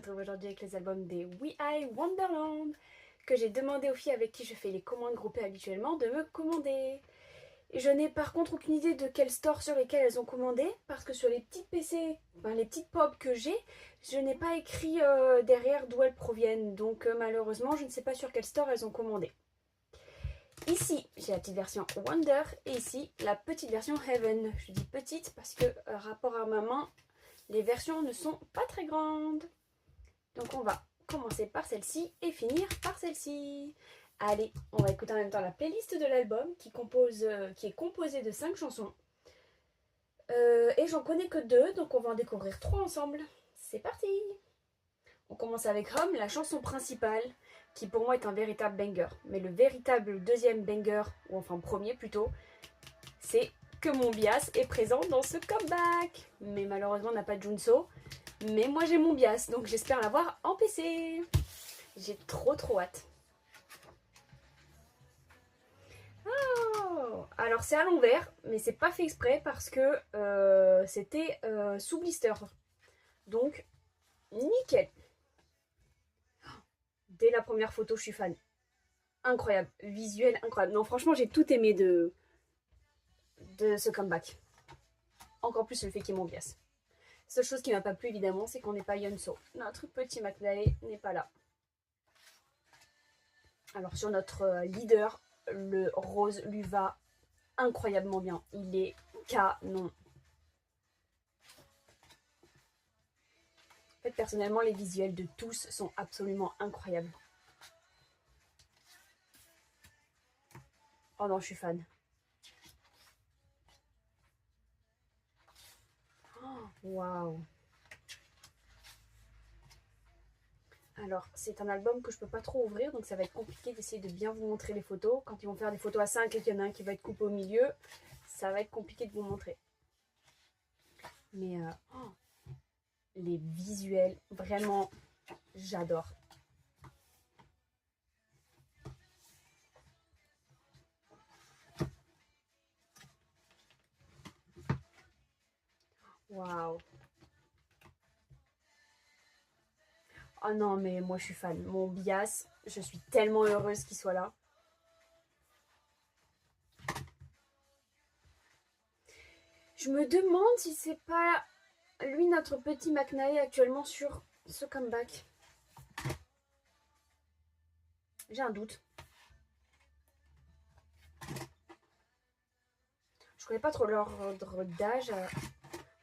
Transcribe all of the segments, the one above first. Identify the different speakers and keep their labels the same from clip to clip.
Speaker 1: retrouve aujourd'hui avec les albums des We I Wonderland que j'ai demandé aux filles avec qui je fais les commandes groupées habituellement de me commander. Et je n'ai par contre aucune idée de quel store sur lesquels elles ont commandé parce que sur les petites PC, enfin les petites pop que j'ai, je n'ai pas écrit derrière d'où elles proviennent. Donc malheureusement, je ne sais pas sur quel store elles ont commandé. Ici, j'ai la petite version Wonder et ici, la petite version Heaven. Je dis petite parce que rapport à ma main, les versions ne sont pas très grandes. Donc on va commencer par celle-ci et finir par celle-ci. Allez, on va écouter en même temps la playlist de l'album qui est composée de 5 chansons. Et j'en connais que 2, donc on va en découvrir 3 ensemble. C'est parti! On commence avec Home, la chanson principale, qui pour moi est un véritable banger. Mais le véritable deuxième banger, ou enfin premier plutôt, c'est que mon bias est présent dans ce comeback. Mais malheureusement on n'a pas de Junso. Mais moi j'ai mon bias, donc j'espère l'avoir en PC. J'ai trop hâte. Oh, alors c'est à l'envers, mais c'est pas fait exprès parce que c'était sous blister. Donc nickel. Dès la première photo, je suis fan. Incroyable, visuel incroyable. Non, franchement, j'ai tout aimé de ce comeback. Encore plus le fait qu'il y ait mon bias. Seule chose qui m'a pas plu évidemment, c'est qu'on n'est pas Yunso. Notre petit McNally n'est pas là. Alors sur notre leader, le rose lui va incroyablement bien. Il est canon. En fait, personnellement, les visuels de tous sont absolument incroyables. Oh non, je suis fan. Waouh. Alors, c'est un album que je peux pas trop ouvrir, donc ça va être compliqué d'essayer de bien vous montrer les photos. Quand ils vont faire des photos à 5 et qu'il y en a un qui va être coupé au milieu, ça va être compliqué de vous montrer. Mais les visuels, vraiment, j'adore. Waouh. Oh non, mais moi je suis fan. Mon bias, je suis tellement heureuse qu'il soit là. Je me demande si c'est pas lui notre petit McNally actuellement sur ce comeback. J'ai un doute. Je connais pas trop l'ordre d'âge à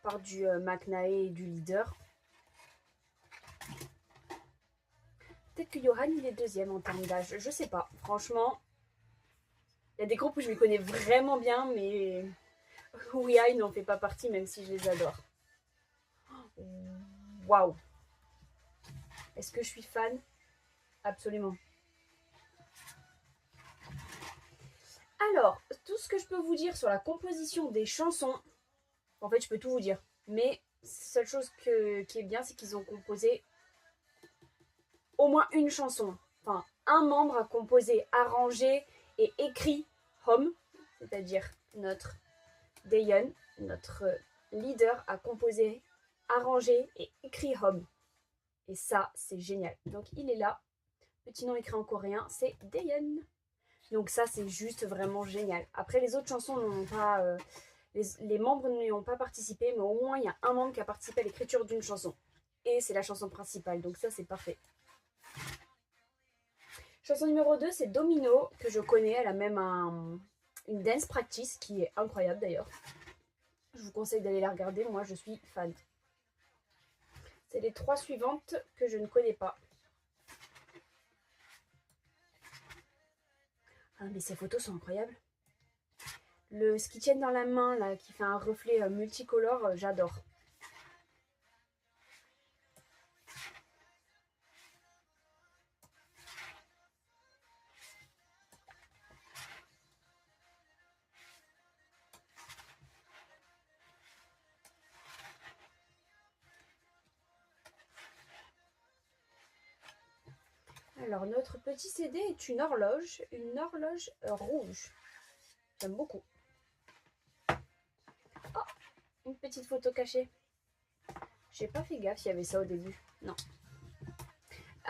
Speaker 1: part du McNally et du leader. Peut-être que Johan il est deuxième en termes d'âge. Je sais pas. Franchement, il y a des groupes où je m'y connais vraiment bien, mais We I n'en fait pas partie, même si je les adore. Waouh! Est-ce que je suis fan? Absolument. Alors, tout ce que je peux vous dire sur la composition des chansons, en fait, je peux tout vous dire. Mais seule chose qui est bien, c'est qu'ils ont composé au moins une chanson. Enfin, un membre a composé, arrangé et écrit Home, c'est-à-dire notre Daeyeon, notre leader, a composé, arrangé et écrit Home. Et ça, c'est génial. Donc, il est là. Petit nom écrit en coréen, c'est Daeyeon. Donc ça, c'est juste vraiment génial. Après, les autres chansons n'ont pas... les membres n'y ont pas participé, mais au moins, il y a un membre qui a participé à l'écriture d'une chanson. Et c'est la chanson principale, donc ça, c'est parfait. Chanson numéro 2, c'est Domino, que je connais. Elle a même une dance practice qui est incroyable d'ailleurs. Je vous conseille d'aller la regarder, moi je suis fan. C'est les 3 suivantes que je ne connais pas. Ah mais ces photos sont incroyables. Ce qu'ils tiennent dans la main là, qui fait un reflet multicolore, j'adore. Alors notre petit CD est une horloge rouge. J'aime beaucoup. Oh, une petite photo cachée. J'ai pas fait gaffe s'il y avait ça au début. Non.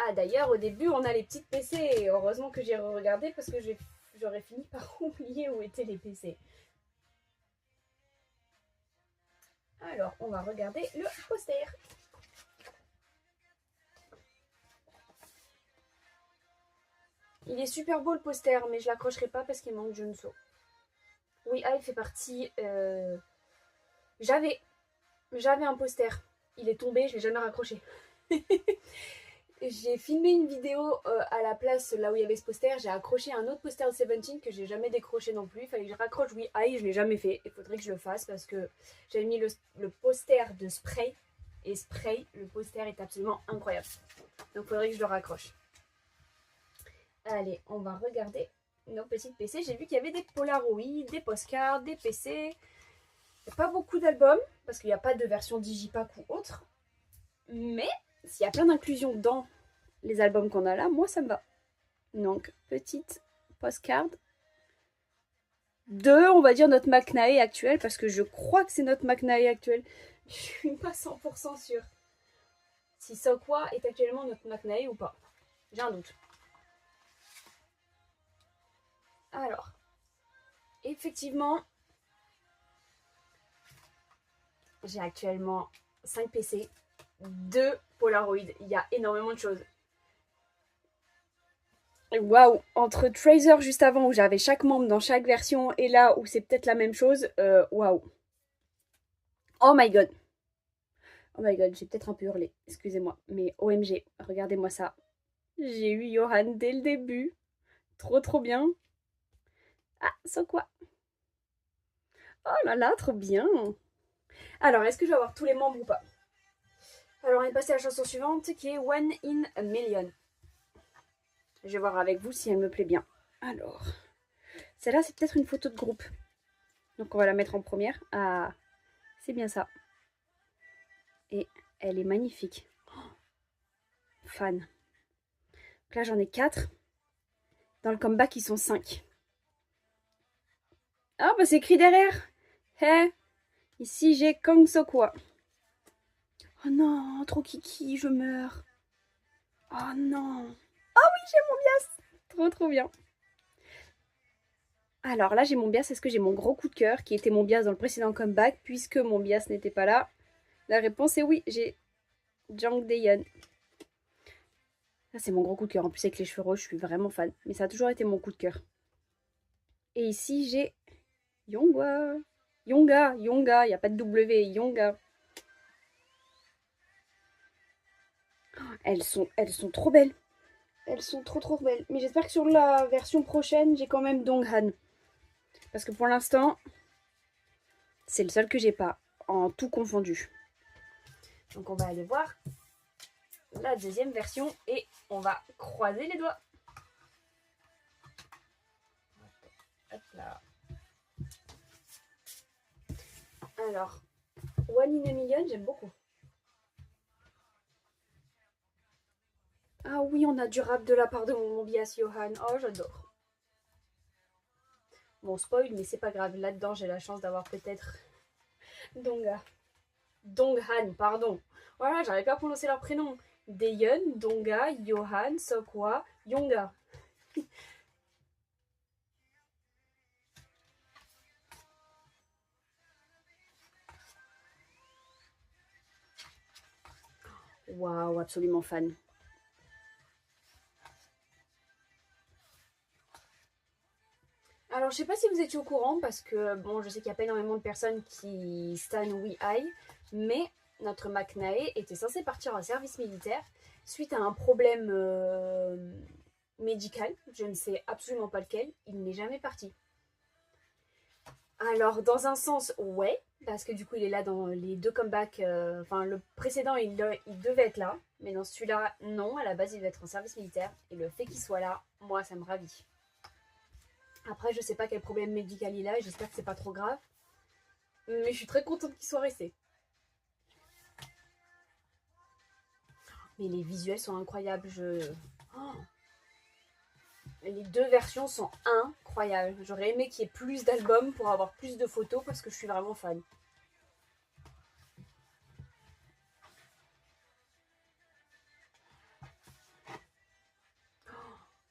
Speaker 1: Ah d'ailleurs, au début, on a les petites PC. Heureusement que j'ai regardé parce que j'aurais fini par oublier où étaient les PC. Alors, on va regarder le poster. Il est super beau le poster, mais je l'accrocherai pas parce qu'il manque Junso. Oui, il fait partie... J'avais un poster. Il est tombé, je l'ai jamais raccroché. J'ai filmé une vidéo à la place là où il y avait ce poster. J'ai accroché un autre poster de Seventeen que j'ai jamais décroché non plus. Il fallait que je raccroche Oui Aïe, je l'ai jamais fait. Il faudrait que je le fasse parce que j'avais mis le poster de Spray. Et Spray, le poster est absolument incroyable. Donc il faudrait que je le raccroche. Allez, on va regarder nos petites PC. J'ai vu qu'il y avait des Polaroid, des postcards, des PC. Il n'y a pas beaucoup d'albums parce qu'il n'y a pas de version digipack ou autre. Mais s'il y a plein d'inclusions dans les albums qu'on a là, moi ça me va. Donc, petite postcard de, on va dire, notre McNae actuel, parce que je crois que c'est notre McNae actuel. Je suis pas 100% sûre si Sokwa est actuellement notre McNae ou pas. J'ai un doute. Alors, effectivement, j'ai actuellement 5 PC, 2 Polaroid. Il y a énormément de choses. Waouh, entre Tracer juste avant où j'avais chaque membre dans chaque version et là où c'est peut-être la même chose, waouh. Oh my god. Oh my god, j'ai peut-être un peu hurlé, excusez-moi. Mais OMG, regardez-moi ça. J'ai eu Johan dès le début. Trop trop bien. Ah, sans quoi. Oh là là, trop bien. Alors, est-ce que je vais avoir tous les membres ou pas? Alors, on est passé à la chanson suivante qui est One in a Million. Je vais voir avec vous si elle me plaît bien. Alors, celle-là, c'est peut-être une photo de groupe. Donc, on va la mettre en première. Ah, c'est bien ça. Et elle est magnifique. Oh, fan. Donc là, j'en ai 4. Dans le comeback, ils sont 5. Ah, bah c'est écrit derrière. Hé, ici, j'ai Kang Sokwa. Oh non, trop kiki, je meurs. Oh non. Oh oui, j'ai mon bias. Trop, trop bien. Alors là, j'ai mon bias. Est-ce que j'ai mon gros coup de cœur qui était mon bias dans le précédent comeback puisque mon bias n'était pas là? La réponse est oui. J'ai Jang Daeyeon. Ça, c'est mon gros coup de cœur. En plus, avec les cheveux roses, je suis vraiment fan. Mais ça a toujours été mon coup de cœur. Et ici, j'ai Yonga. Yonga. Il n'y a pas de W. Yonga. Elles sont trop belles. Elles sont trop trop belles. Mais j'espère que sur la version prochaine, j'ai quand même Donghan. Parce que pour l'instant, c'est le seul que j'ai pas. En tout confondu. Donc on va aller voir la deuxième version. Et on va croiser les doigts. Hop là. Alors, One in a Million, j'aime beaucoup. Ah oui, on a du rap de la part de mon bias Johan. Oh, j'adore. Bon, spoil, mais c'est pas grave. Là-dedans, j'ai la chance d'avoir peut-être Donga. Donghan, pardon. Voilà, j'arrive pas à prononcer leur prénom. Daeyeon, Donga, Johan, Sokwa, Yonga. Waouh, absolument fan. Alors, je sais pas si vous étiez au courant, parce que, bon, je sais qu'il n'y a pas énormément de personnes qui stan We Eye, mais notre McNae était censé partir en service militaire suite à un problème médical. Je ne sais absolument pas lequel. Il n'est jamais parti. Alors, dans un sens, ouais, parce que du coup, il est là dans les deux comebacks. Enfin, le précédent, il devait être là, mais dans celui-là, non. À la base, il devait être en service militaire. Et le fait qu'il soit là, moi, ça me ravit. Après, je sais pas quel problème médical il a et j'espère que c'est pas trop grave. Mais je suis très contente qu'il soit resté. Mais les visuels sont incroyables. Oh, les deux versions sont incroyables. J'aurais aimé qu'il y ait plus d'albums pour avoir plus de photos parce que je suis vraiment fan.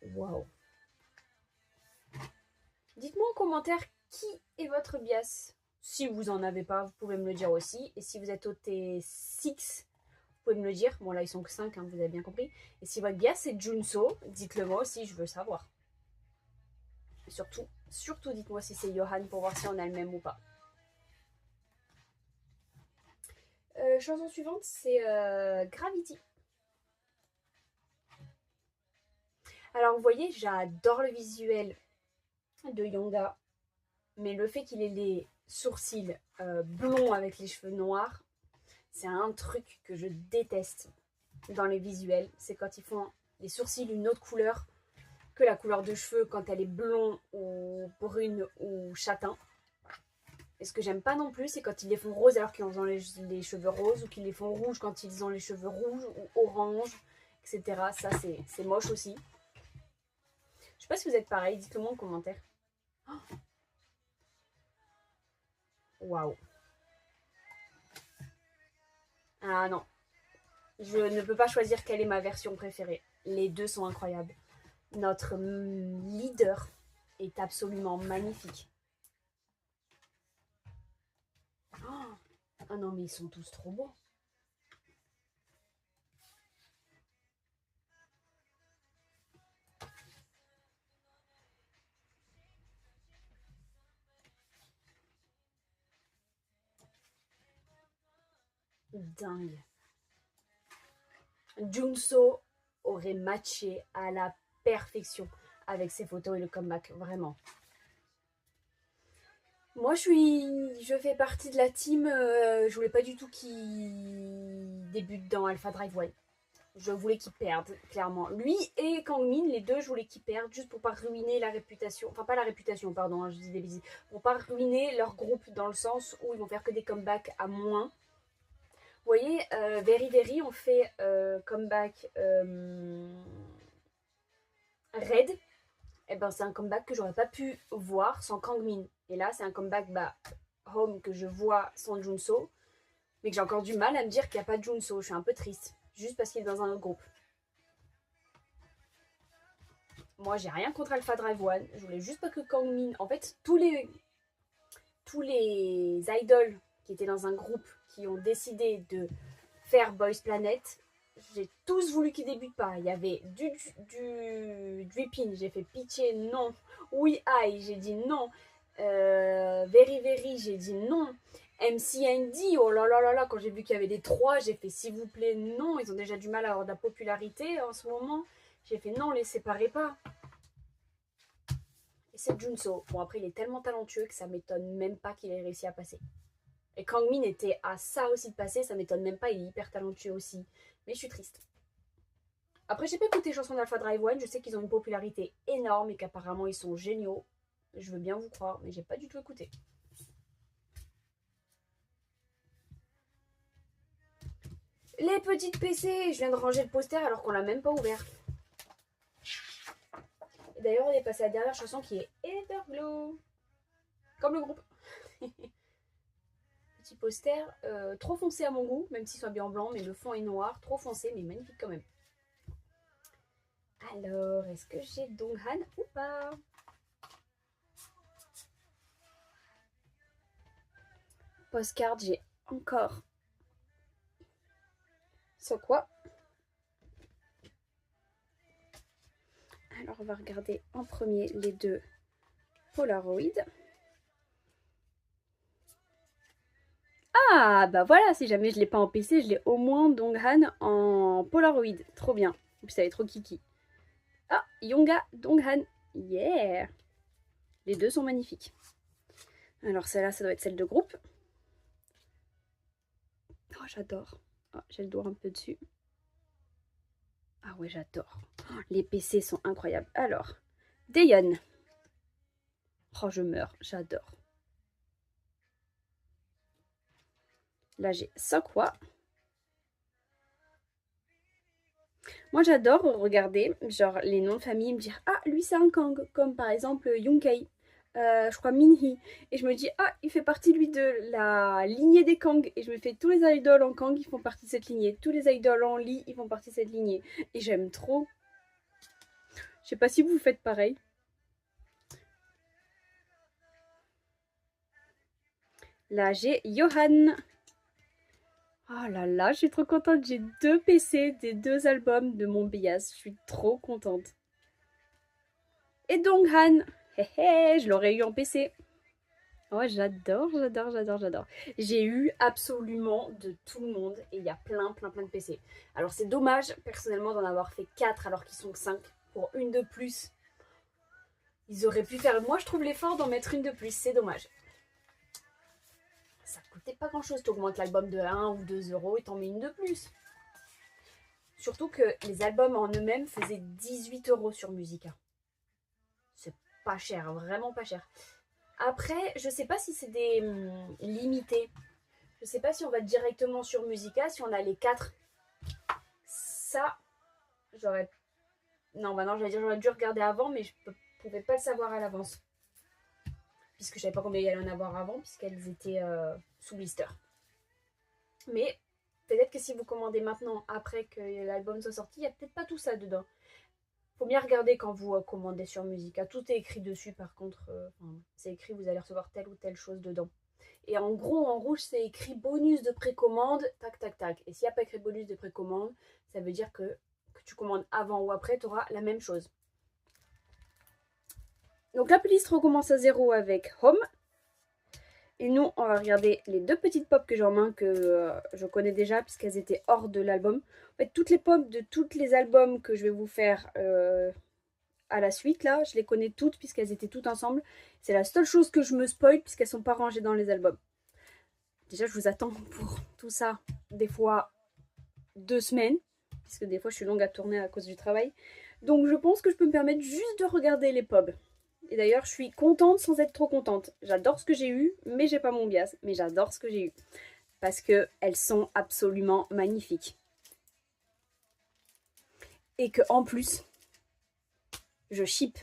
Speaker 1: Waouh. Dites-moi en commentaire qui est votre bias. Si vous en avez pas, vous pouvez me le dire aussi. Et si vous êtes au T6, vous pouvez me le dire. Bon là ils sont que 5, hein, vous avez bien compris. Et si votre bias c'est Junso, dites-le moi aussi, je veux savoir. Et surtout dites-moi si c'est Johan pour voir si on a le même ou pas. Chanson suivante, c'est Gravity. Alors vous voyez, j'adore le visuel de Yonga, mais le fait qu'il ait les sourcils blonds avec les cheveux noirs, c'est un truc que je déteste dans les visuels. C'est quand ils font les sourcils d'une autre couleur que la couleur de cheveux quand elle est blond ou brune ou châtain. Et ce que j'aime pas non plus, c'est quand ils les font roses alors qu'ils ont les cheveux roses, ou qu'ils les font rouges quand ils ont les cheveux rouges ou orange, etc. Ça, c'est moche aussi. Je sais pas si vous êtes pareil, dites-le moi en commentaire. Waouh. Ah non. Je ne peux pas choisir quelle est ma version préférée. Les deux sont incroyables. Notre leader est absolument magnifique. Ah non, mais ils sont tous trop beaux. Dingue. Junso aurait matché à la perfection avec ses photos et le comeback, vraiment. Moi, je fais partie de la team. Je voulais pas du tout qu'il débute dans Alpha Drive One. Je voulais qu'il perde, clairement. Lui et Kangmin, les deux, je voulais qu'ils perdent juste pour pas ruiner la réputation. Enfin, pas la réputation, pardon, hein, je dis des bêtises. Pour pas ruiner leur groupe dans le sens où ils vont faire que des comebacks à moins. Vous voyez, Very Very ont fait comeback Red. Et ben, c'est un comeback que j'aurais pas pu voir sans Kangmin. Et là, c'est un comeback Home que je vois sans Junso. Mais que j'ai encore du mal à me dire qu'il n'y a pas de Junso. Je suis un peu triste. Juste parce qu'il est dans un autre groupe. Moi, j'ai rien contre Alpha Drive One. Je voulais juste pas que Kangmin. En fait, tous les idols qui étaient dans un groupe qui ont décidé de faire Boys Planet, j'ai tous voulu qu'ils débutent pas. Il y avait du Dripping, j'ai fait pitié, non. Oui, I, j'ai dit non. Very Very, j'ai dit non. MC Andy, oh là là là là, quand j'ai vu qu'il y avait des 3, j'ai fait s'il vous plaît, non. Ils ont déjà du mal à avoir de la popularité en ce moment. J'ai fait non, les séparez pas. Et c'est Junso. Bon, après, il est tellement talentueux que ça m'étonne même pas qu'il ait réussi à passer. Et Kangmin était à ça aussi de passer, ça m'étonne même pas, il est hyper talentueux aussi. Mais je suis triste. Après, j'ai pas écouté les chansons d'Alpha Drive One, je sais qu'ils ont une popularité énorme et qu'apparemment ils sont géniaux. Je veux bien vous croire, mais j'ai pas du tout écouté. Les petites PC, je viens de ranger le poster alors qu'on l'a même pas ouvert. D'ailleurs, on est passé à la dernière chanson qui est Everglow. Comme le groupe. Petit poster, trop foncé à mon goût, même s'il soit bien en blanc, mais le fond est noir, trop foncé, mais magnifique quand même. Alors, est-ce que j'ai Donghan ou pas? Postcard, j'ai encore Seokwa. Alors, on va regarder en premier les deux Polaroid. Ah, bah voilà, si jamais je ne l'ai pas en PC, je l'ai au moins Donghan en Polaroid. Trop bien. En plus, elle est trop kiki. Ah, Yonga, Donghan. Yeah. Les deux sont magnifiques. Alors, celle-là, ça doit être celle de groupe. Oh, j'adore. Oh, j'ai le doigt un peu dessus. Ah ouais, j'adore. Oh, les PC sont incroyables. Alors, Daeyeon. Oh, je meurs. J'adore. Là, j'ai Seokwa. Moi, j'adore regarder genre les noms de famille, me dire ah, lui, c'est un Kang. Comme par exemple Yoontae. Je crois Minhee. Et je me dis ah, il fait partie, lui, de la lignée des Kang. Et je me fais tous les idoles en Kang, ils font partie de cette lignée. Tous les idoles en Lee, ils font partie de cette lignée. Et j'aime trop. Je sais pas si vous faites pareil. Là, j'ai Johan. Oh là là, je suis trop contente. J'ai 2 PC des 2 albums de mon bias. Je suis trop contente. Et Donghan. Hé hé, je l'aurais eu en PC. Oh, j'adore, j'adore, j'adore, j'adore. J'ai eu absolument de tout le monde et il y a plein de PC. Alors c'est dommage, personnellement, d'en avoir fait 4 alors qu'ils sont 5. Pour une de plus, ils auraient pu faire... Moi, je trouve l'effort d'en mettre une de plus, c'est dommage. Ça coûtait pas grand chose, tu augmentes l'album de 1 ou 2 euros et t'en mets une de plus. Surtout que les albums en eux-mêmes faisaient 18 euros sur Musica. C'est pas cher, vraiment pas cher. Après, je sais pas si c'est des limités. Je sais pas si on va directement sur Musica, si on a les 4. Ça, j'aurais... Non, bah non, j'allais dire j'aurais dû regarder avant, mais je pouvais pas le savoir à l'avance. Puisque je savais pas combien il y allait en avoir avant, puisqu'elles étaient sous blister. Mais peut-être que si vous commandez maintenant, après que l'album soit sorti, il n'y a peut-être pas tout ça dedans. Faut bien regarder quand vous commandez sur Musica. Tout est écrit dessus, par contre. C'est écrit, vous allez recevoir telle ou telle chose dedans. Et en gros, en rouge, c'est écrit bonus de précommande, tac, tac, tac. Et s'il n'y a pas écrit bonus de précommande, ça veut dire que tu commandes avant ou après, tu auras la même chose. Donc la playlist recommence à 0 avec Home. Et nous, on va regarder les 2 petites pop que j'ai en main, que je connais déjà, puisqu'elles étaient hors de l'album. En fait, toutes les pop de tous les albums que je vais vous faire à la suite, là, je les connais toutes, puisqu'elles étaient toutes ensemble. C'est la seule chose que je me spoil, puisqu'elles ne sont pas rangées dans les albums. Déjà, je vous attends pour tout ça, des fois 2 semaines, puisque des fois, je suis longue à tourner à cause du travail. Donc, je pense que je peux me permettre juste de regarder les pop. Et d'ailleurs, je suis contente sans être trop contente. J'adore ce que j'ai eu, mais j'ai pas mon bias. Mais j'adore ce que j'ai eu. Parce qu'elles sont absolument magnifiques. Et que en plus, je ship.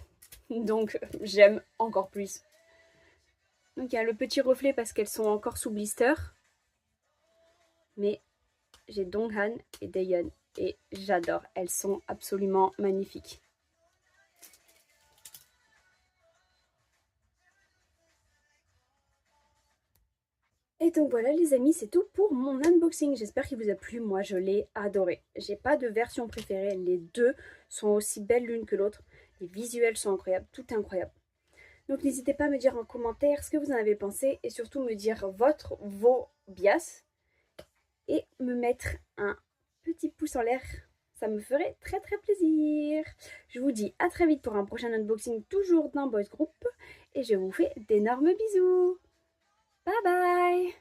Speaker 1: Donc, j'aime encore plus. Donc, il y a le petit reflet parce qu'elles sont encore sous blister. Mais j'ai Donghan et Daeyeon. Et j'adore. Elles sont absolument magnifiques. Et donc voilà les amis, c'est tout pour mon unboxing. J'espère qu'il vous a plu, moi je l'ai adoré. J'ai pas de version préférée, les 2 sont aussi belles l'une que l'autre. Les visuels sont incroyables, tout est incroyable. Donc n'hésitez pas à me dire en commentaire ce que vous en avez pensé et surtout me dire vos bias. Et me mettre un petit pouce en l'air, ça me ferait très plaisir. Je vous dis à très vite pour un prochain unboxing toujours d'un boys group. Et je vous fais d'énormes bisous. Bye bye.